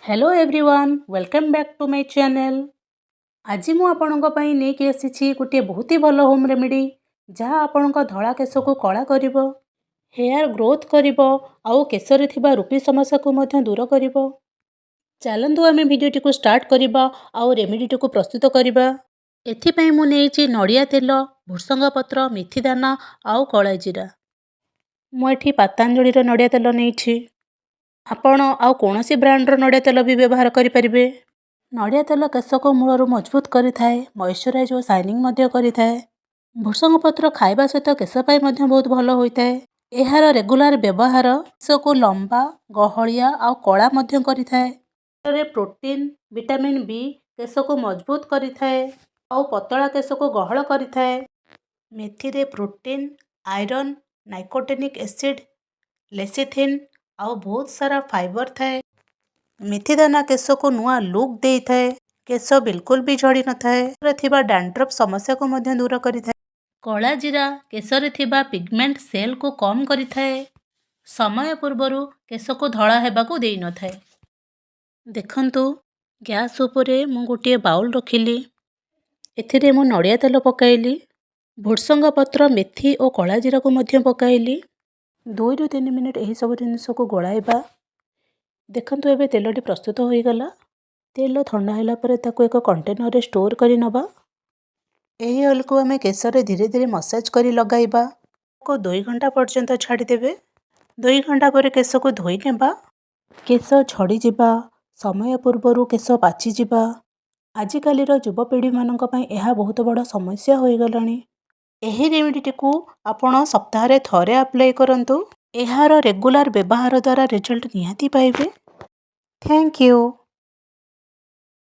Hello everyone welcome back to my channel. आज मु आपणक पई नेकी आसीछि गोटे बहुत ही भल होम रेमेडी जहाँ आपणक धड़ा केश को कला करिवो, हेयर ग्रोथ करिवो आउ केशरे थिबा रूपी समस्या को मध्य दूर करिवो। चलंतु आमे वीडियोटी को स्टार्ट करिबा आउ रेमेडीटी को प्रस्तुत करिबा। एथि पई मु नेइछि नडिया तेल, भुर्संग पत्र, मेथी दाना आउ कला जीरा। मु एठी पतंजलि रो नडिया तेल नेइछि। आपण आउ कोनोसी ब्रांडर नडिया तेल भी व्यवहार करिपरिबे। नडिया तेल केश को मूलरू मजबूत करिथाए, मॉइस्चराइज और शाइनिंग मध्य करिथाए। भुर्संग पत्र खाइबा सहित केश पाई मध्य बहुत भल होइथाए। एहार रेगुलर व्यवहार केश को लंबा, गहलिया आउ कला मध्य करिथाए। रे प्रोटीन, विटामिन बी केश को मजबूत करिथाए आउ पतला केश को गहल करिथाए। मेथी रे प्रोटीन, आयरन, नाइकोटिनिक एसिड, लेसिथिन आउ बहुत सारा फाइबर थाए। मेथी दाना केश को नुआ लुक दे थाए, केश बिल्कुल भी झड़ी न थाए। थिबा डैंड्रफ समस्या को मध्य दूर करिथाए। कला जीरा केशरे थिबा पिगमेंट सेल को कम करिथाए। समय पूर्वरु केश को धड़ा हेबाकू देई न थाए। देखंतु गैस उपरे मु गोटे बाउल रखिली। एथिरे मु नडिया तेल पकाइली, भुर्संग पत्र, मेथी और कला जीरा को मध्य पकाइली। 2 ରୁ 3 मिनिट यही सब जिनस को गोलाइबा। देखंतु एबे तेलटी प्रस्तुत हो गला। तेल ठंडा होला परे ताको एक कंटेनर रे स्टोर करी नबा। एही ऑयल को हमें केश रे धीरे धीरे मसाज करी लगाइबा। को 2 घंटा पर्यंत छाड़ी देबे। 2 घंटा परे केश को धोई नेबा। केश झड़ी जिबा, समय पूर्वरु केश पाची जिबा। आजिकाली रो युवपीढ़ी मानक पई एहा बहुत बड़ समस्या होई गलानी। एही रेमेडीटी को आपण सप्ताह रे थरे अप्लाई करंतु। एहार रेगुलर व्यवहार द्वारा रिजल्ट निहाती पाइबे। Thank you.